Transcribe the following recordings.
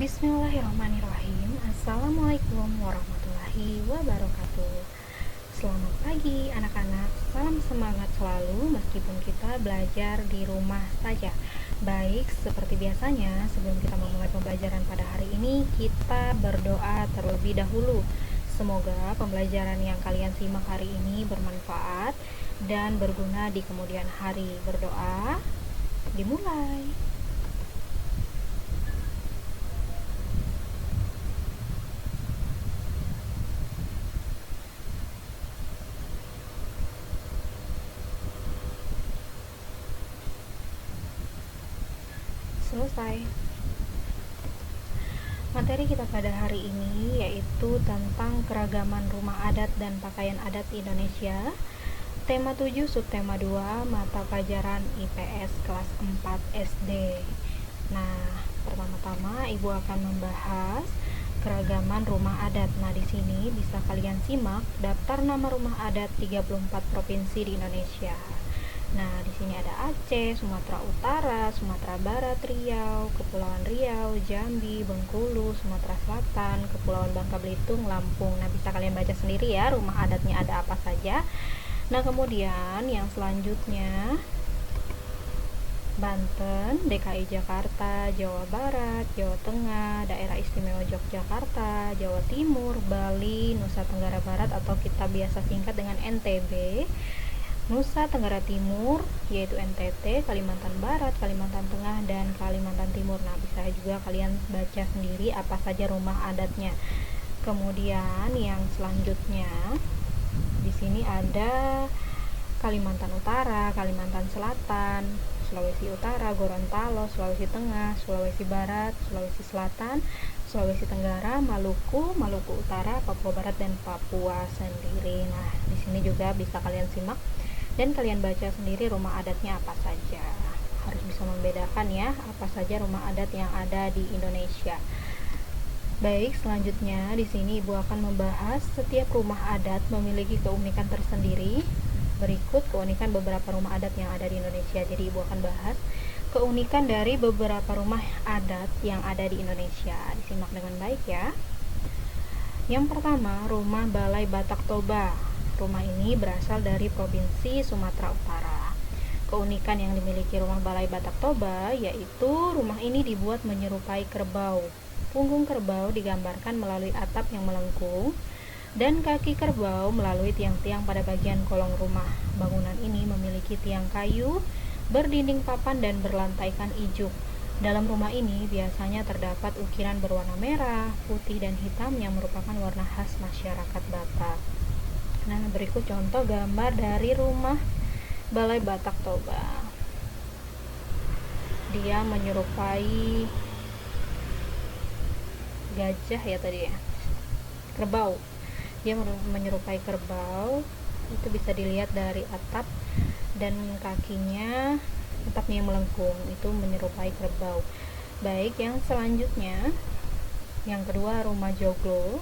Bismillahirrahmanirrahim. Assalamualaikum warahmatullahi wabarakatuh. Selamat pagi anak-anak. Salam semangat selalu meskipun kita belajar di rumah saja. Baik, seperti biasanya sebelum kita memulai pembelajaran pada hari ini, kita berdoa terlebih dahulu. Semoga pembelajaran yang kalian simak hari ini bermanfaat dan berguna di kemudian hari. Berdoa, dimulai. Selesai. Materi kita pada hari ini yaitu tentang keragaman rumah adat dan pakaian adat di Indonesia. Tema 7, subtema 2, mata pelajaran IPS kelas 4 SD. Nah, pertama-tama Ibu akan membahas keragaman rumah adat. Nah, di sini bisa kalian simak daftar nama rumah adat 34 provinsi di Indonesia. Nah, di sini ada Aceh, Sumatera Utara, Sumatera Barat, Riau, Kepulauan Riau, Jambi, Bengkulu, Sumatera Selatan, Kepulauan Bangka Belitung, Lampung. Nah, bisa kalian baca sendiri ya rumah adatnya ada apa saja. Nah, kemudian yang selanjutnya Banten, DKI Jakarta, Jawa Barat, Jawa Tengah, Daerah Istimewa Yogyakarta, Jawa Timur, Bali, Nusa Tenggara Barat atau kita biasa singkat dengan NTB, Nusa Tenggara Timur yaitu NTT, Kalimantan Barat, Kalimantan Tengah, dan Kalimantan Timur. Nah, bisa juga kalian baca sendiri apa saja rumah adatnya. Kemudian yang selanjutnya di sini ada Kalimantan Utara, Kalimantan Selatan, Sulawesi Utara, Gorontalo, Sulawesi Tengah, Sulawesi Barat, Sulawesi Selatan, Sulawesi Tenggara, Maluku, Maluku Utara, Papua Barat, dan Papua sendiri. Nah, di sini juga bisa kalian simak dan kalian baca sendiri rumah adatnya apa saja. Harus bisa membedakan ya apa saja rumah adat yang ada di Indonesia. Baik, selanjutnya di sini Ibu akan membahas setiap rumah adat memiliki keunikan tersendiri. Berikut keunikan beberapa rumah adat yang ada di Indonesia. Jadi Ibu akan bahas keunikan dari beberapa rumah adat yang ada di Indonesia. Disimak dengan baik ya. Yang pertama, rumah Balai Batak Toba. Rumah ini berasal dari Provinsi Sumatera Utara. Keunikan yang dimiliki rumah Balai Batak Toba yaitu rumah ini dibuat menyerupai kerbau. Punggung kerbau digambarkan melalui atap yang melengkung dan kaki kerbau melalui tiang-tiang pada bagian kolong rumah. Bangunan ini memiliki tiang kayu, berdinding papan, dan berlantaikan ijuk. Dalam rumah ini biasanya terdapat ukiran berwarna merah, putih, dan hitam yang merupakan warna khas masyarakat Batak. Nah, berikut contoh gambar dari rumah Balai Batak Toba. Dia menyerupai gajah ya tadi ya, kerbau. Dia menyerupai kerbau. Itu bisa dilihat dari atap dan kakinya, atapnya yang melengkung, itu menyerupai kerbau. Baik, yang selanjutnya yang kedua, rumah Joglo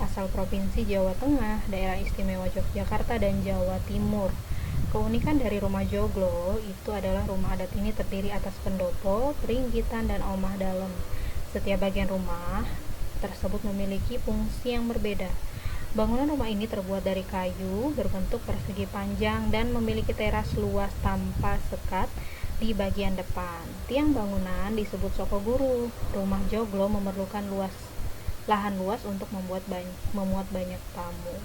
asal Provinsi Jawa Tengah, Daerah Istimewa Yogyakarta, dan Jawa Timur. Keunikan dari rumah Joglo itu adalah rumah adat ini terdiri atas pendopo, peringgitan, dan omah dalam. Setiap bagian rumah tersebut memiliki fungsi yang berbeda. Bangunan rumah ini terbuat dari kayu, berbentuk persegi panjang, dan memiliki teras luas tanpa sekat di bagian depan. Tiang bangunan disebut soko guru. Rumah Joglo memerlukan lahan luas untuk memuat banyak tamu.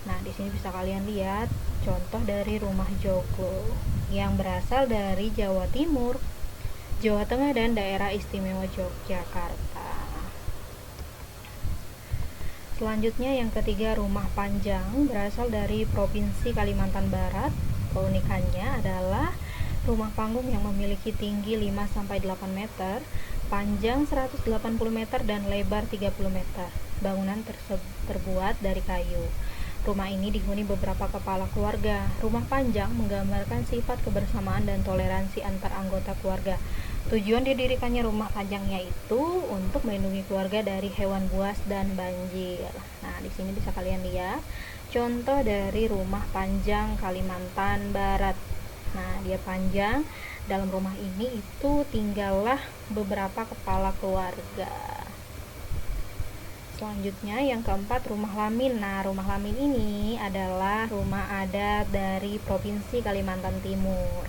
Nah, di sini bisa kalian lihat contoh dari rumah Joglo yang berasal dari Jawa Timur, Jawa Tengah, dan Daerah Istimewa Yogyakarta. Selanjutnya yang ketiga, rumah Panjang berasal dari Provinsi Kalimantan Barat. Keunikannya adalah rumah panggung yang memiliki tinggi 5-8 meter, panjang 180 meter, dan lebar 30 meter. Bangunan terbuat dari kayu. Rumah ini dihuni beberapa kepala keluarga. Rumah panjang menggambarkan sifat kebersamaan dan toleransi antar anggota keluarga. Tujuan didirikannya rumah panjang yaitu untuk melindungi keluarga dari hewan buas dan banjir. Nah, di sini bisa kalian lihat contoh dari rumah panjang Kalimantan Barat. Nah, dia panjang Dalam rumah ini itu tinggallah beberapa kepala keluarga. Selanjutnya yang keempat, rumah lamin. Nah, rumah lamin ini adalah rumah adat dari Provinsi Kalimantan Timur.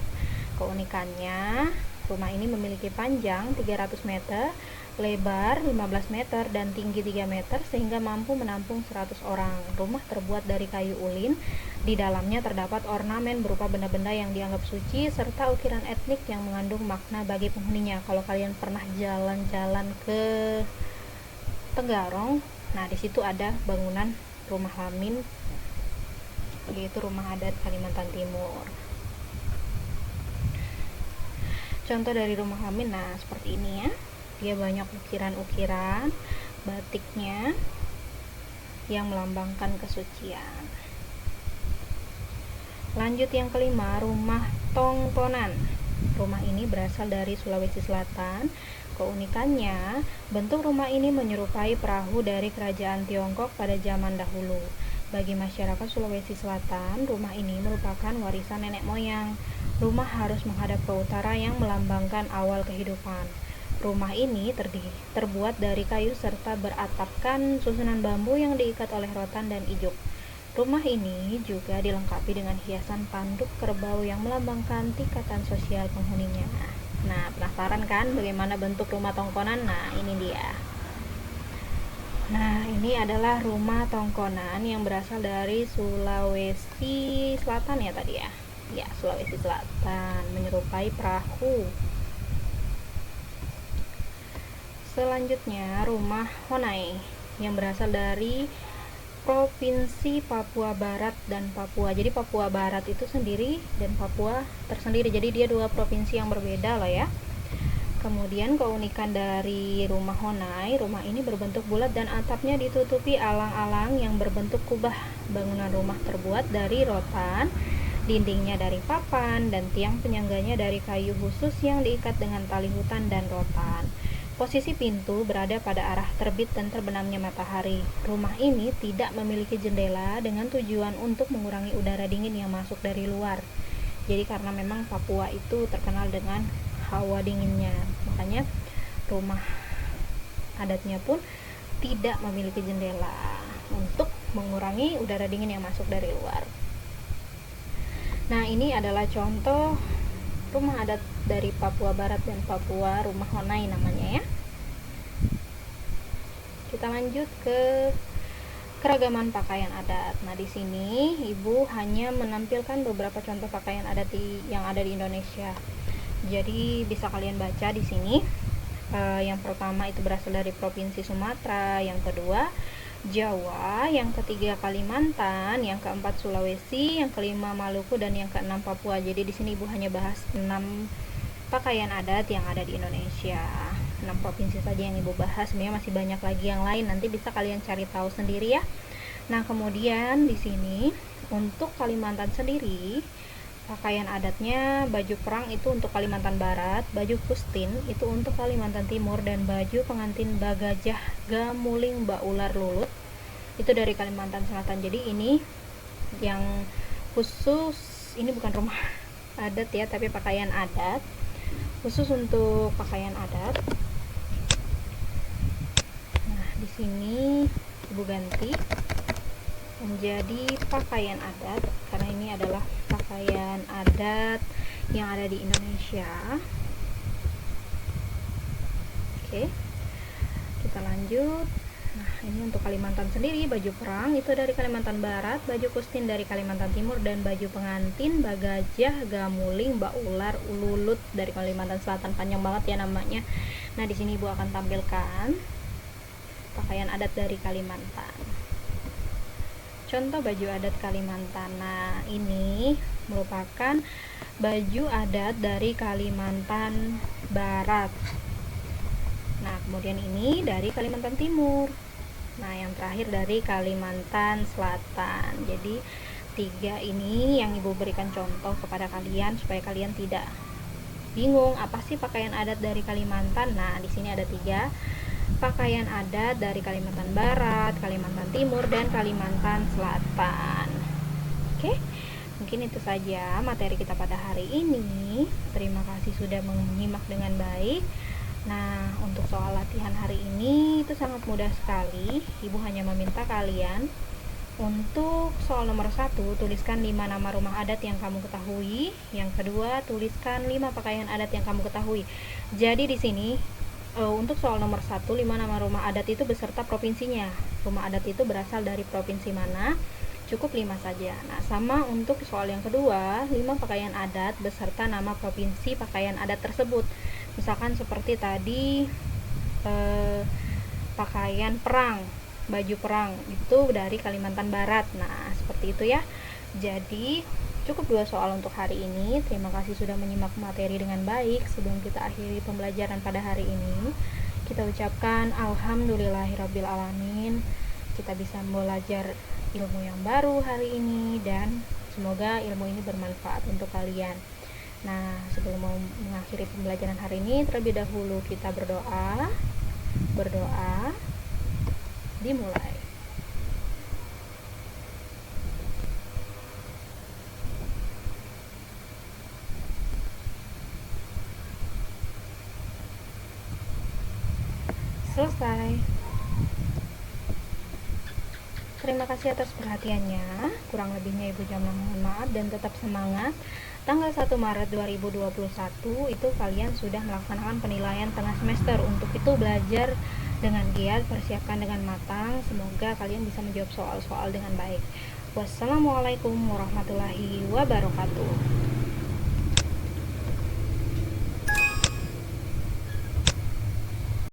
Keunikannya, rumah ini memiliki panjang 300 meter, lebar 15 meter, dan tinggi 3 meter sehingga mampu menampung 100 orang. Rumah terbuat dari kayu ulin. Di dalamnya terdapat ornamen berupa benda-benda yang dianggap suci serta ukiran etnik yang mengandung makna bagi penghuninya. Kalau kalian pernah jalan-jalan ke Tenggarong, nah di situ ada bangunan rumah lamin, yaitu rumah adat Kalimantan Timur. Contoh dari rumah lamin, nah seperti ini ya, dia banyak ukiran-ukiran batiknya yang melambangkan kesucian. Lanjut yang kelima, rumah tongkonan. Rumah ini berasal dari Sulawesi Selatan. Keunikannya, bentuk rumah ini menyerupai perahu dari kerajaan Tiongkok pada zaman dahulu. Bagi masyarakat Sulawesi Selatan, rumah ini merupakan warisan nenek moyang. Rumah harus menghadap ke utara yang melambangkan awal kehidupan. Rumah ini terbuat dari kayu serta beratapkan susunan bambu yang diikat oleh rotan dan ijuk. Rumah ini juga dilengkapi dengan hiasan tanduk kerbau yang melambangkan tingkatan sosial penghuninya. Nah, penasaran kan bagaimana bentuk rumah tongkonan? Nah, ini dia. Nah, ini adalah rumah tongkonan yang berasal dari Sulawesi Selatan ya tadi ya. Ya, Sulawesi Selatan, menyerupai perahu. Selanjutnya, rumah Honai yang berasal dari Provinsi Papua Barat dan Papua. Jadi Papua Barat itu sendiri dan Papua tersendiri. Jadi dia dua provinsi yang berbeda lah ya. Kemudian keunikan dari rumah Honai, rumah ini berbentuk bulat dan atapnya ditutupi alang-alang yang berbentuk kubah. Bangunan rumah terbuat dari rotan, dindingnya dari papan, dan tiang penyangganya dari kayu khusus yang diikat dengan tali hutan dan rotan. Posisi pintu berada pada arah terbit dan terbenamnya matahari. Rumah ini tidak memiliki jendela dengan tujuan untuk mengurangi udara dingin yang masuk dari luar. Jadi karena memang Papua itu terkenal dengan hawa dinginnya, makanya rumah adatnya pun tidak memiliki jendela untuk mengurangi udara dingin yang masuk dari luar. Nah, ini adalah contoh rumah adat dari Papua Barat dan Papua, rumah Honai namanya ya. Kita lanjut ke keragaman pakaian adat. Nah, di sini Ibu hanya menampilkan beberapa contoh pakaian adat yang ada di Indonesia. Jadi bisa kalian baca di sini. Yang pertama itu berasal dari Provinsi Sumatera, yang kedua Jawa, yang ketiga Kalimantan, yang keempat Sulawesi, yang kelima Maluku, dan yang keenam Papua. Jadi di sini Ibu hanya bahas 6 pakaian adat yang ada di Indonesia. 6 provinsi saja yang Ibu bahas. Sebenarnya masih banyak lagi yang lain, nanti bisa kalian cari tahu sendiri ya. Nah, kemudian di sini untuk Kalimantan sendiri, pakaian adatnya baju perang itu untuk Kalimantan Barat, baju kustin itu untuk Kalimantan Timur, dan baju pengantin Bagajah Gamuling Baular Lulut itu dari Kalimantan Selatan. Jadi ini yang khusus, ini bukan rumah adat ya, tapi pakaian adat khusus untuk pakaian adat. Nah, di sini Ibu ganti menjadi pakaian adat karena ini adalah pakaian adat yang ada di Indonesia. Oke, kita lanjut. Nah, ini untuk Kalimantan sendiri, baju perang itu dari Kalimantan Barat, baju kustin dari Kalimantan Timur, dan baju pengantin Bagajah Gamuling Baular Lulut dari Kalimantan Selatan. Panjang banget ya namanya. Nah, di sini Ibu akan tampilkan pakaian adat dari Kalimantan. Contoh baju adat Kalimantan. Nah, ini merupakan baju adat dari Kalimantan Barat. Nah, kemudian ini dari Kalimantan Timur. Nah, yang terakhir dari Kalimantan Selatan. Jadi 3 ini yang Ibu berikan contoh kepada kalian supaya kalian tidak bingung apa sih pakaian adat dari Kalimantan. Nah, di sini ada 3 pakaian adat dari Kalimantan Barat, Kalimantan Timur, dan Kalimantan Selatan. Oke, mungkin mungkin itu saja materi kita pada hari ini. Terima kasih sudah menyimak dengan baik. Nah, untuk soal latihan hari ini itu sangat mudah sekali. Ibu hanya meminta kalian untuk soal nomor 1, tuliskan 5 nama rumah adat yang kamu ketahui. Yang kedua, tuliskan 5 pakaian adat yang kamu ketahui. Jadi di sini untuk soal nomor 1, 5 nama rumah adat itu beserta provinsinya. Rumah adat itu berasal dari provinsi mana? Cukup 5 saja. Nah, sama untuk soal yang kedua, 5 pakaian adat beserta nama provinsi pakaian adat tersebut. Misalkan seperti tadi pakaian perang, baju perang itu dari Kalimantan Barat. Nah, seperti itu ya. Jadi cukup 2 soal untuk hari ini. Terima kasih sudah menyimak materi dengan baik. Sebelum kita akhiri pembelajaran pada hari ini, kita ucapkan alhamdulillahirabbil alamin. Kita bisa belajar ilmu yang baru hari ini dan semoga ilmu ini bermanfaat untuk kalian. Nah, sebelum mau mengakhiri pembelajaran hari ini, terlebih dahulu kita berdoa. Dimulai. Selesai. Terima kasih atas perhatiannya. Kurang lebihnya Ibu Jamla mohon maaf dan tetap semangat. Tanggal 1 Maret 2021 itu kalian sudah melaksanakan penilaian tengah semester. Untuk itu belajar dengan giat, persiapkan dengan matang. Semoga kalian bisa menjawab soal-soal dengan baik. Wassalamualaikum warahmatullahi wabarakatuh.